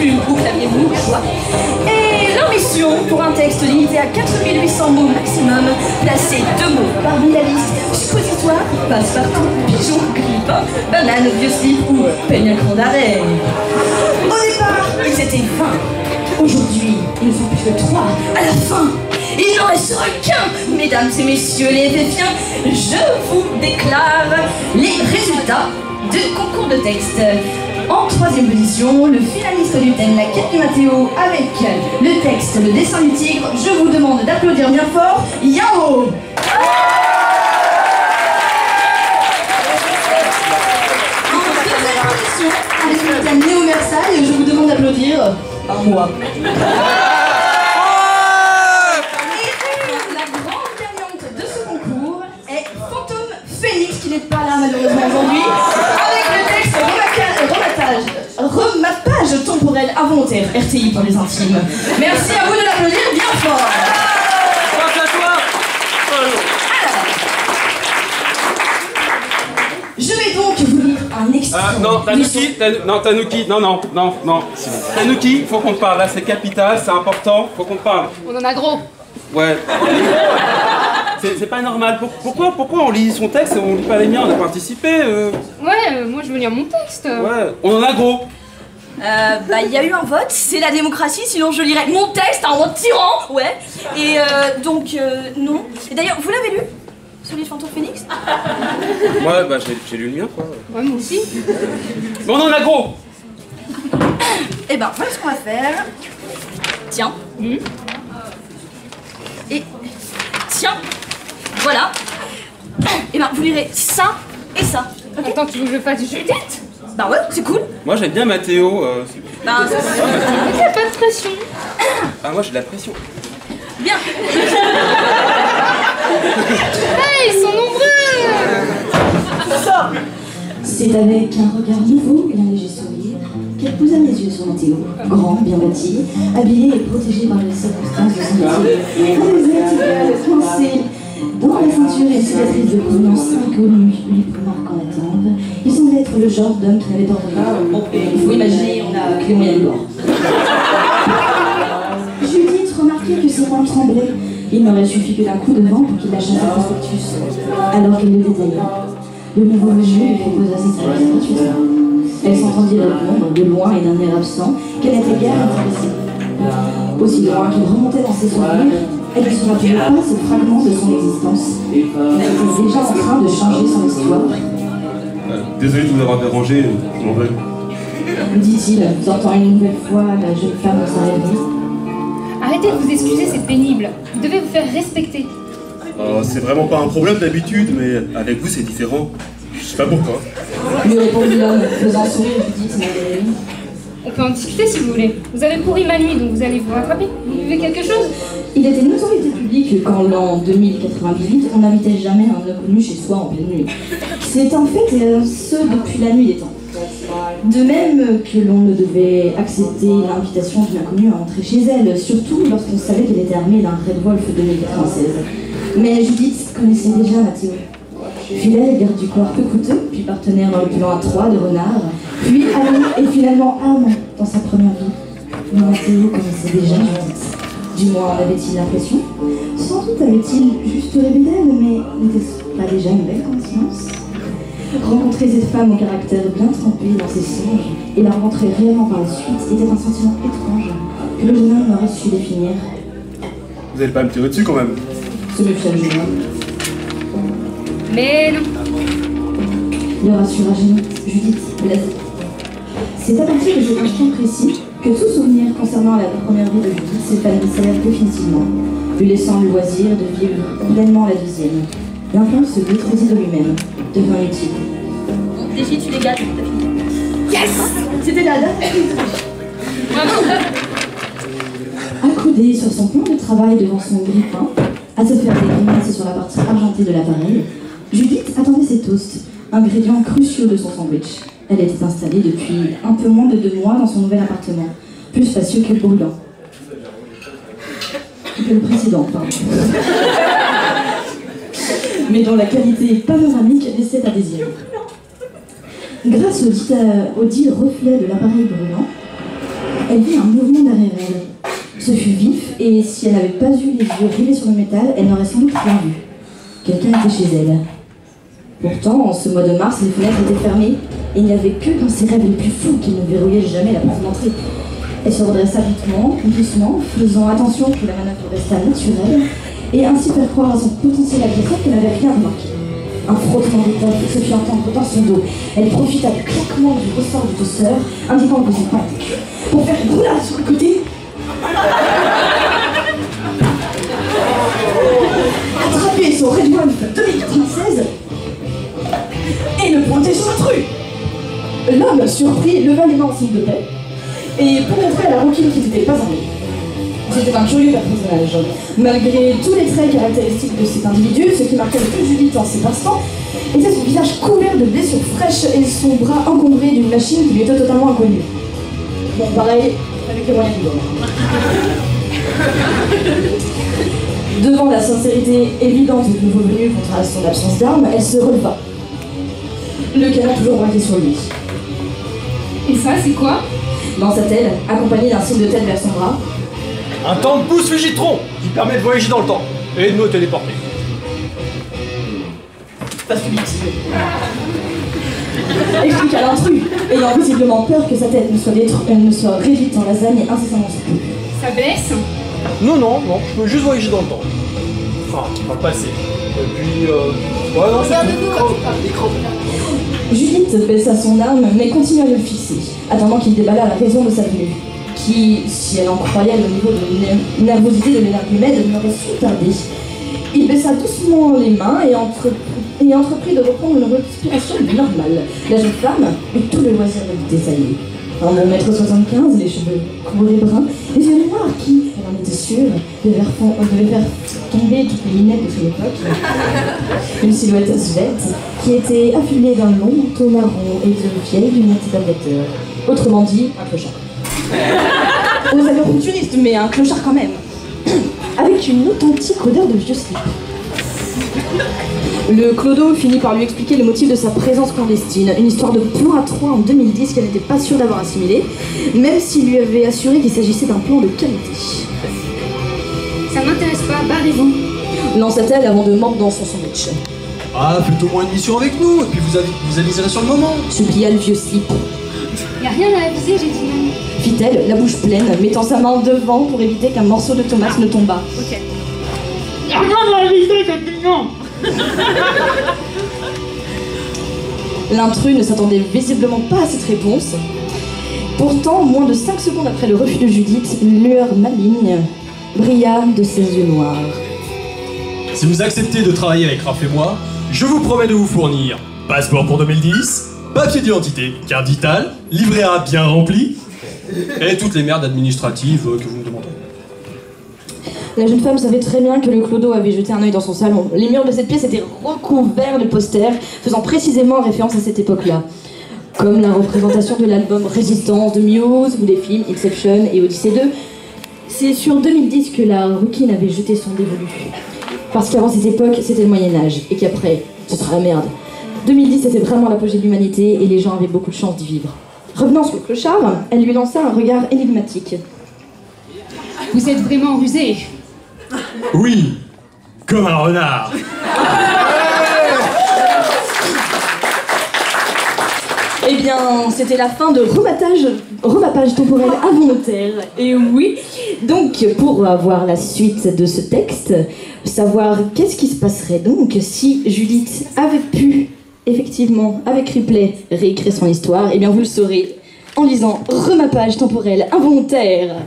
plume ou clavier mou, choix. Et leur mission, pour un texte limité à 4800 mots maximum, placer 2 mots parmi la liste: suppositoire, passe-partout, pigeon, grippe, banane, vieux slip ou peigne à cran d'arrêt. Au départ, ils étaient 20. Aujourd'hui, ils ne sont plus que 3. À la fin, il n'en restera qu'un. Mesdames et messieurs les défiants, je vous déclare les résultats du concours de texte. En 3e position, le finaliste du thème La quête du Mathéo avec le texte Le dessin du tigre. Je vous demande d'applaudir bien fort Yao. En 2e position, avec le thème Néo Versailles, je vous demande d'applaudir moi. Qui n'est pas là malheureusement aujourd'hui, avec le texte remappage temporel involontaire, RTI pour les intimes. Merci à vous de l'applaudir bien fort. Grâce à toi. Alors, je vais donc vous lire un extrait. Non, Tanouki, non. Tanouki, faut qu'on te parle, là c'est capital, c'est important, faut qu'on te parle. On en a gros. Ouais. C'est pas normal. Pourquoi on lit son texte et on lit pas les miens? On a participé. Ouais, moi je veux lire mon texte. Ouais, on en a gros. Il y a eu un vote, c'est la démocratie, sinon je lirais mon texte en mode tyran, ouais. Et donc, non. Et d'ailleurs, vous l'avez lu? Celui de Fantôme Phoenix? Ouais, bah j'ai lu le mien, quoi. Ouais, moi aussi. Mais on en a gros. Et ben, voilà ce qu'on va faire. Tiens. Et tiens. Voilà. Et ben, vous lirez ça et ça. Okay. Attends, tu veux que je fasse Judith? Bah ouais, c'est cool. Moi j'aime bien Mathéo. Bah, t'as pas de pression. Ah, moi j'ai de la pression. Bien. Hey, ils sont nombreux. C'est avec un regard nouveau et un léger sourire qu'elle posa les yeux sur Mathéo, grand, bien bâti, habillé et protégé par les circonstances de son métier, avec des articles coincés dans la ceinture et une cicatrice de provenance inconnue lui marquant la tempe. Il semblait être le genre d'homme qui n'avait pas de rien. Bon, il faut imaginer, on a que les moyens de bord. Judith remarquait que ses mains tremblaient. Il n'aurait suffi que d'un coup de vent pour qu'il lâchât sa prospectus, alors qu'elle le détailla. Le nouveau venu lui proposa ses services gratuitement. Elle s'entendit répondre de loin et d'un air absent qu'elle n'était guère intéressée. Aussi loin qu'il remontait dans ses souvenirs, elle ne se rappelait pas ce fragment de son existence. Elle était déjà en train de changer son histoire. Désolé de vous avoir dérangé, je m'en vais. Dit-il, sortant une nouvelle fois la jeune femme de sa rêverie. Arrêtez de vous excuser, c'est pénible. Vous devez vous faire respecter. C'est vraiment pas un problème d'habitude, mais avec vous c'est différent. Je sais pas pourquoi. Lui répondit l'homme, faisant sourire Judith et Valérie. On peut en discuter si vous voulez. Vous avez pourri ma nuit, donc vous allez vous rattraper. Vous buvez quelque chose? Il était une notoriété publique qu'en l'an 2098, on n'invitait jamais un inconnu chez soi en pleine nuit. C'est en fait ce depuis la nuit des temps. De même que l'on ne devait accepter l'invitation d'une inconnue à entrer chez elle, surtout lorsqu'on savait qu'elle était armée d'un Red Wolf 2096. Mais Judith connaissait déjà Mathéo. Fidèle garde du corps peu coûteux, puis partenaire dans le plan à 3 de Renard, puis ami et finalement amant dans sa première vie. Mais Mathéo connaissait déjà Judith. Du moins en avait-il l'impression. Sans doute avait-il juste rêvé d'elle, mais n'était-ce pas déjà une belle coïncidence? Rencontrer cette femme au caractère bien trempé dans ses songes et la rencontrer réellement par la suite était un sentiment étrange que le jeune homme n'aurait su définir. Vous allez pas me tirer dessus quand même? Se méfia le jeune homme. Mais non. Le rassura Judith blasée. C'est à partir de cet instant précis que tout souvenir concernant la première vie de Judith s'épanouissait définitivement, lui laissant le loisir de vivre pleinement la deuxième. L'implant se détruisit de lui-même, devint utile. Défi, tu les gâtes, t'as fini. Yes! C'était la date. Accoudé sur son plan de travail devant son grille-pain, à se faire des grimaces sur la partie argentée de l'appareil, Judith attendait ses toasts, ingrédients cruciaux de son sandwich. Elle était installée depuis un peu moins de 2 mois dans son nouvel appartement, plus spacieux que brûlant. Que le précédent, pardon. Mais dont la qualité panoramique laissait à désirer. Grâce au dit reflet de l'appareil brûlant, Elle vit un mouvement derrière elle. Ce fut vif, et si elle n'avait pas eu les yeux rivés sur le métal, elle n'aurait sans doute rien vu. Quelqu'un était chez elle. Pourtant, en ce mois de mars, les fenêtres étaient fermées, et il n'y avait que dans ses rêves les plus fous qu'elle ne verrouillait jamais la porte d'entrée. Elle se redressa doucement, faisant attention que la manœuvre resta naturelle, et ainsi faire croire à son potentiel agresseur qu'elle n'avait rien remarqué. Un frottement d'étoffe se fit entendre dans son dos. Elle profita du claquement du ressort du tosseur, indiquant que son pain était cuit, pour faire une roulade sur le côté. Attraper son Red Wolf 2096 et le pointer sur l'intrus. L'homme, surpris, leva les mains en signe de paix, et pour montrer à la rouquine qu'il n'était pas armé. C'était un curieux personnage. Malgré tous les traits caractéristiques de cet individu, ce qui marquait le plus Judith en cet instant était son visage couvert de blessures fraîches et son bras encombré d'une machine qui lui était totalement inconnue. Bon, pareil, avec les moyens du bord. Devant la sincérité évidente du nouveau venu contre son absence d'armes, elle se releva. Le canon toujours braqué sur lui. Et ça, c'est quoi? Lança-t-elle, accompagnée d'un signe de tête vers son bras. Un temps de pouce Fugitron qui permet de voyager dans le temps et de me téléporter. Pas subtil. Explique à l'intrus, ayant visiblement peur que sa tête ne soit réduite en lasagne et incessamment souple. Ça blesse? Non, je peux juste voyager dans le temps. Enfin, dans le passé. Et puis, ouais, non, c'est Judith baissa son arme, mais continua de le fixer, attendant qu'il déballât la raison de sa venue, qui, si elle en croyait le niveau de nervosité de l'énergumède, n'aurait su tarder. Il baissa doucement les mains et entreprit de reprendre une respiration normale. La jeune femme eut tout le loisir de détailler. Un bon mètre 75, les cheveux courts et bruns, les yeux noirs qui, elle en était sûre, devaient faire tomber toutes les lunettes de son époque. Une silhouette svelte qui était affublée d'un long manteau marron et de vieilles lunettes d'aviateur. Autrement dit, un clochard. Aux allures futuristes, mais un clochard quand même. Avec une authentique odeur de vieux slip. Le clodo finit par lui expliquer le motif de sa présence clandestine, une histoire de plan à trois en 2010 qu'elle n'était pas sûre d'avoir assimilé, même s'il lui avait assuré qu'il s'agissait d'un plan de qualité. Ça m'intéresse pas, barrez-vous. Lança-t-elle avant de mordre dans son sandwich. Ah, faites au moins une mission avec nous, et puis vous aviserez sur le moment. Supplia le vieux slip. Y'a rien à aviser, j'ai dit. Fit-elle, la bouche pleine, mettant sa main devant pour éviter qu'un morceau de tomate ne tombât. Ok. Y'a rien à aviser, c'est mignon. L'intrus ne s'attendait visiblement pas à cette réponse. Pourtant, moins de 5 secondes après le refus de Judith, une lueur maligne brilla de ses yeux noirs. Si vous acceptez de travailler avec Raph et moi, je vous promets de vous fournir passeport pour 2010, papier d'identité, carte vitale, livret A bien rempli, et toutes les merdes administratives que vous me demandez. La jeune femme savait très bien que le clodo avait jeté un œil dans son salon. Les murs de cette pièce étaient recouverts de posters faisant précisément référence à cette époque-là. Comme la représentation de l'album Résistance de Muse ou des films Inception et Odyssey 2. C'est sur 2010 que la rouquine avait jeté son dévolu. Parce qu'avant cette époque, c'était le Moyen-Âge, et qu'après, ce sera la merde. 2010, c'était vraiment l'apogée de l'humanité, et les gens avaient beaucoup de chance d'y vivre. Revenant sur le clochard, elle lui lança un regard énigmatique. Vous êtes vraiment rusé. Oui, comme un renard. Eh bien, c'était la fin de remapage temporel involontaire. Et oui, donc pour avoir la suite de ce texte, savoir qu'est-ce qui se passerait donc si Judith avait pu, effectivement, avec Ripley, réécrire son histoire, eh bien vous le saurez en lisant Remapage temporel involontaire.